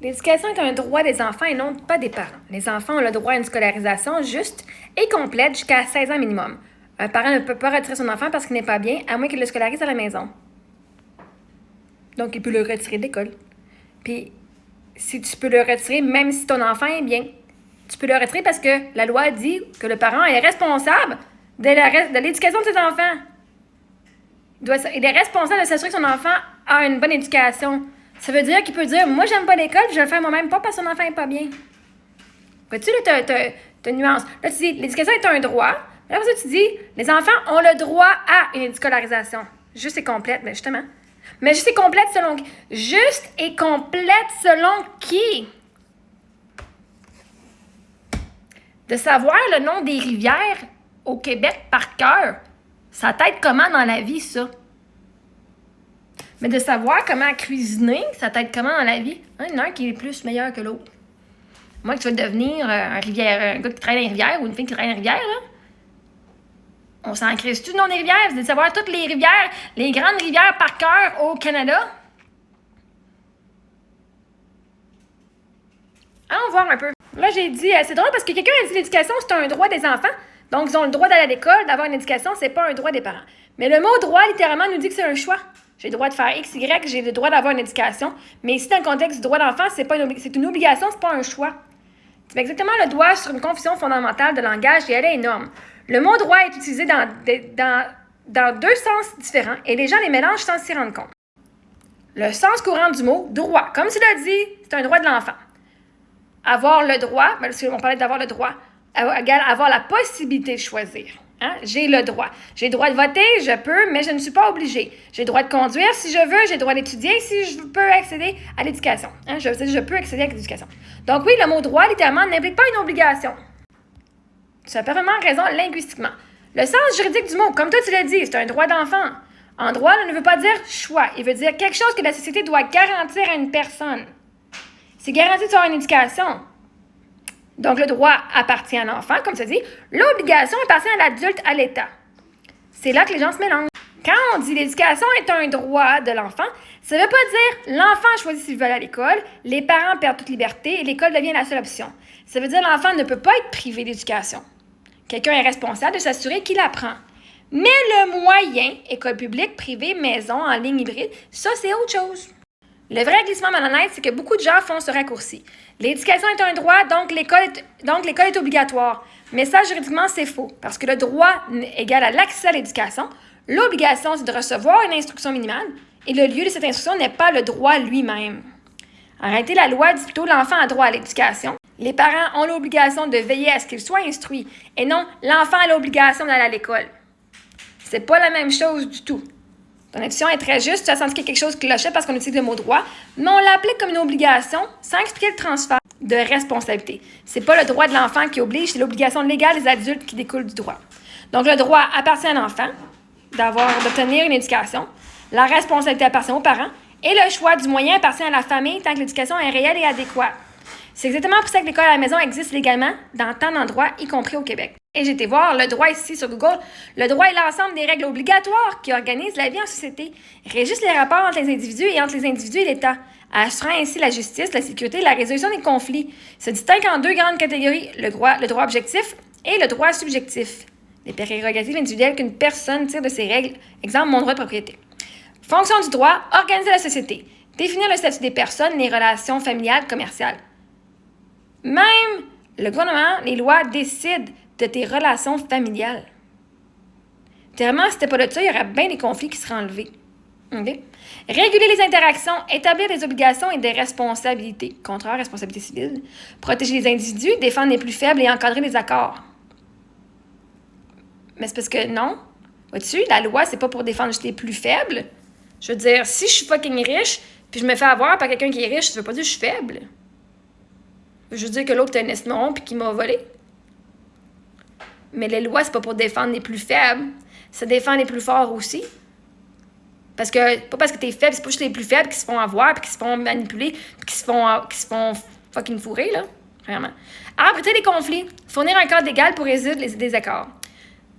L'éducation est un droit des enfants et non pas des parents. Les enfants ont le droit à une scolarisation juste et complète jusqu'à 16 ans minimum. Un parent ne peut pas retirer son enfant parce qu'il n'est pas bien, à moins qu'il le scolarise à la maison. Donc, il peut le retirer de l'école. Puis, si tu peux le retirer, même si ton enfant est bien, tu peux le retirer parce que la loi dit que le parent est responsable de l'éducation de ses enfants. Il est responsable de s'assurer que son enfant a une bonne éducation. Ça veut dire qu'il peut dire « Moi, j'aime pas l'école, puis je vais le faire moi-même, pas parce que son enfant n'est pas bien. » Vois-tu, là, t'as une nuance. Là, tu dis « L'éducation est un droit. » Là, après ça, tu dis « Les enfants ont le droit à une scolarisation. » Juste et complète, mais justement. Mais juste et complète selon qui? Juste et complète selon qui? De savoir le nom des rivières au Québec par cœur, ça t'aide comment dans la vie, ça? Mais de savoir comment cuisiner, ça t'aide comment dans la vie? Il y en a un qui est plus meilleur que l'autre. Moi, que tu vas devenir un gars qui travaille dans les rivières ou une fille qui travaille dans les rivières, là. On s'en crée-tu dans les rivières? C'est de savoir toutes les rivières, les grandes rivières par cœur au Canada. Allons voir un peu. Là, j'ai dit, c'est drôle parce que quelqu'un a dit l'éducation, c'est un droit des enfants. Donc, ils ont le droit d'aller à l'école, d'avoir une éducation, c'est pas un droit des parents. Mais le mot droit, littéralement, nous dit que c'est un choix. J'ai le droit de faire X, Y, j'ai le droit d'avoir une éducation. Mais ici, dans le contexte du droit d'enfant, c'est une obligation, c'est pas un choix. Tu mets exactement le doigt sur une confusion fondamentale de langage et elle est énorme. Le mot droit est utilisé dans deux sens différents et les gens les mélangent sans s'y rendre compte. Le sens courant du mot droit, comme tu l'as dit, c'est un droit de l'enfant. Avoir le droit, parce qu'on parlait d'avoir le droit, égale avoir la possibilité de choisir. Hein? J'ai le droit. J'ai le droit de voter, je peux, mais je ne suis pas obligée. J'ai le droit de conduire si je veux, j'ai le droit d'étudier si je peux accéder à l'éducation. Hein? Je peux accéder à l'éducation. Donc oui, le mot droit, littéralement, n'implique pas une obligation. Tu as parfaitement raison linguistiquement. Le sens juridique du mot, comme toi tu l'as dit, c'est un droit d'enfant. En droit, ne veut pas dire choix. Il veut dire quelque chose que la société doit garantir à une personne. C'est garanti de avoir une éducation. Donc, le droit appartient à l'enfant, comme ça dit. L'obligation appartient à l'adulte, à l'État. C'est là que les gens se mélangent. Quand on dit l'éducation est un droit de l'enfant, ça ne veut pas dire l'enfant choisit s'il veut aller à l'école, les parents perdent toute liberté et l'école devient la seule option. Ça veut dire l'enfant ne peut pas être privé d'éducation. Quelqu'un est responsable de s'assurer qu'il apprend. Mais le moyen, école publique, privée, maison, en ligne hybride, ça, c'est autre chose. Le vrai glissement malhonnête, c'est que beaucoup de gens font ce raccourci. L'éducation est un droit, donc l'école est obligatoire. Mais ça, juridiquement, c'est faux. Parce que le droit égale à l'accès à l'éducation. L'obligation, c'est de recevoir une instruction minimale. Et le lieu de cette instruction n'est pas le droit lui-même. En réalité, la loi dit plutôt l'enfant a droit à l'éducation. Les parents ont l'obligation de veiller à ce qu'il soit instruit. Et non, l'enfant a l'obligation d'aller à l'école. C'est pas la même chose du tout. Ton intuition est très juste, tu as senti qu'il y a quelque chose qui clochait parce qu'on utilise le mot droit, mais on l'applique comme une obligation sans expliquer le transfert de responsabilité. C'est pas le droit de l'enfant qui oblige, c'est l'obligation légale des adultes qui découle du droit. Donc, le droit appartient à l'enfant d'obtenir une éducation, la responsabilité appartient aux parents et le choix du moyen appartient à la famille tant que l'éducation est réelle et adéquate. C'est exactement pour ça que l'école à la maison existe légalement dans tant d'endroits, y compris au Québec. Et j'ai été voir le droit ici sur Google. Le droit est l'ensemble des règles obligatoires qui organisent la vie en société, régissent les rapports entre les individus et entre les individus et l'État, assurant ainsi la justice, la sécurité et la résolution des conflits. Se distingue en deux grandes catégories, le droit objectif et le droit subjectif. Les prérogatives individuelles qu'une personne tire de ces règles, exemple mon droit de propriété. Fonction du droit, organiser la société, définir le statut des personnes, les relations familiales, commerciales. Même le gouvernement, les lois décident de tes relations familiales. Tellement, si c'était pas de ça, il y aurait bien des conflits qui seraient enlevés. Okay? Réguler les interactions, établir des obligations et des responsabilités, contraire à responsabilité civile, protéger les individus, défendre les plus faibles et encadrer les accords. Mais c'est parce que non. Vois-tu, la loi, c'est pas pour défendre juste les plus faibles. Je veux dire, si je suis fucking riche, puis je me fais avoir par quelqu'un qui est riche, ça veut pas dire que je suis faible. Je veux dire que l'autre est un esmeron puis qu'il m'a volé. Mais les lois, c'est pas pour défendre les plus faibles. Ça défend les plus forts aussi. Pas parce que t'es faible, c'est pas juste les plus faibles qui se font avoir, puis qui se font manipuler, puis qui se font fucking fourrer, là. Vraiment. Arbitrer les conflits. Fournir un cadre légal pour résoudre les désaccords.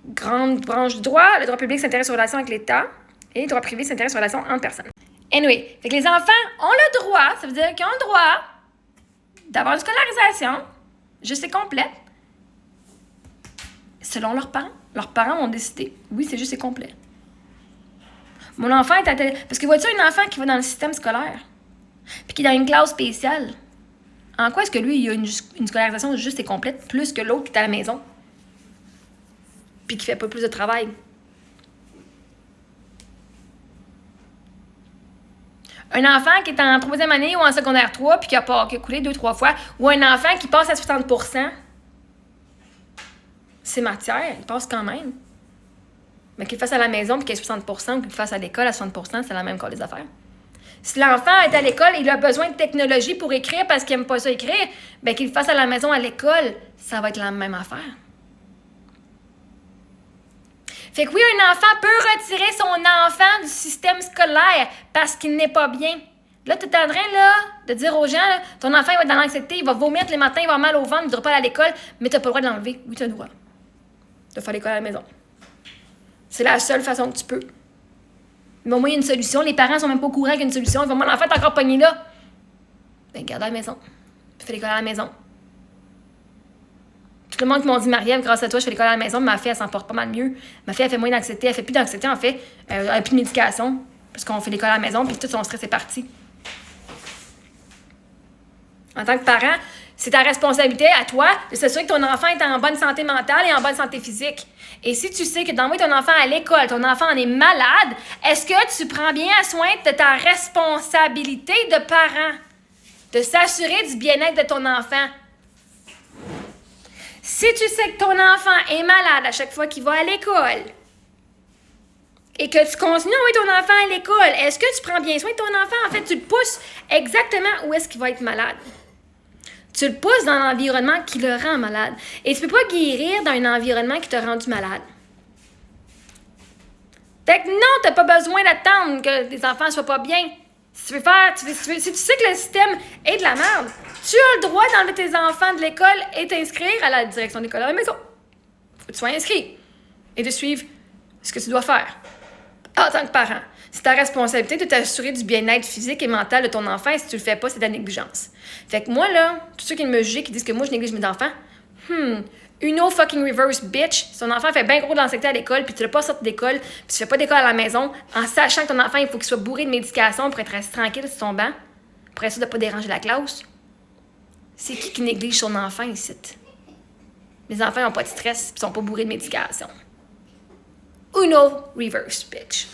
Grande branche du droit. Le droit public s'intéresse aux relations avec l'État. Et le droit privé s'intéresse aux relations entre personnes. Anyway, fait que les enfants ont le droit, ça veut dire qu'ils ont le droit d'avoir une scolarisation juste et complète selon leurs parents. Leurs parents ont décidé. Oui, c'est juste et complet. Mon enfant est à... Parce que vois-tu un enfant qui va dans le système scolaire puis qui est dans une classe spéciale, en quoi est-ce que lui, il a une scolarisation juste et complète plus que l'autre qui est à la maison puis qui fait pas plus de travail? Un enfant qui est en 3e année ou en secondaire 3 puis qui a coulé 2-3 fois, ou un enfant qui passe à 60%, c'est matière, il passe quand même. Mais qu'il le fasse à la maison puis qu'il ait 60% ou qu'il le fasse à l'école à 60%, c'est la même chose, les affaires. Si l'enfant est à l'école, il a besoin de technologie pour écrire parce qu'il n'aime pas ça écrire, bien qu'il le fasse à la maison, à l'école, ça va être la même affaire. Fait que oui, un enfant peut retirer son enfant du système scolaire parce qu'il n'est pas bien. Là, tu es en train là, de dire aux gens, là, ton enfant il va être dans l'anxiété, il va vomir tous les matins, il va avoir mal au ventre, il ne voudra pas aller à l'école, mais tu n'as pas le droit de l'enlever. Oui, tu as le droit de faire l'école à la maison. C'est la seule façon que tu peux. Mais au moins, il y a une solution. Les parents sont même pas au courant qu'il y a une solution. Ils vont, mon enfant est encore pogné là. Ben, garde à la maison. Fais l'école à la maison. Tout le monde qui m'ont dit, Marie-Ève, grâce à toi, je fais l'école à la maison. Ma fille, elle s'en porte pas mal mieux. Ma fille, elle fait moins d'anxiété. Elle fait plus d'anxiété, en fait. Elle a plus de médication. Parce qu'on fait l'école à la maison, puis tout son stress est parti. En tant que parent, c'est ta responsabilité à toi de s'assurer que ton enfant est en bonne santé mentale et en bonne santé physique. Et si tu sais que d'envoyer ton enfant à l'école, ton enfant en est malade, est-ce que tu prends bien soin de ta responsabilité de parent? De s'assurer du bien-être de ton enfant. Si tu sais que ton enfant est malade à chaque fois qu'il va à l'école et que tu continues à envoyer ton enfant à l'école, est-ce que tu prends bien soin de ton enfant? En fait, tu le pousses exactement où est-ce qu'il va être malade. Tu le pousses dans l'environnement qui le rend malade. Et tu ne peux pas guérir dans un environnement qui t'a rendu malade. Fait que non, tu n'as pas besoin d'attendre que tes enfants ne soient pas bien. Si tu veux faire, si tu sais que le système est de la merde, tu as le droit d'enlever tes enfants de l'école et t'inscrire à la direction d'école à la maison. Faut que tu sois inscrit et de suivre ce que tu dois faire en tant que parent. C'est ta responsabilité de t'assurer du bien-être physique et mental de ton enfant et si tu le fais pas, c'est de la négligence. Fait que moi, là, tous ceux qui me jugent, qui disent que moi, je néglige mes enfants, Uno fucking reverse bitch. Son enfant fait bien gros de l'anxiété à l'école, puis tu l'as pas sorti d'école, puis tu fais pas d'école à la maison, en sachant que ton enfant, il faut qu'il soit bourré de médication pour être assis tranquille sur son banc, pour être sûr de pas déranger la classe. C'est qui néglige son enfant ici? Les enfants n'ont pas de stress, puis sont pas bourrés de médication. Uno reverse bitch.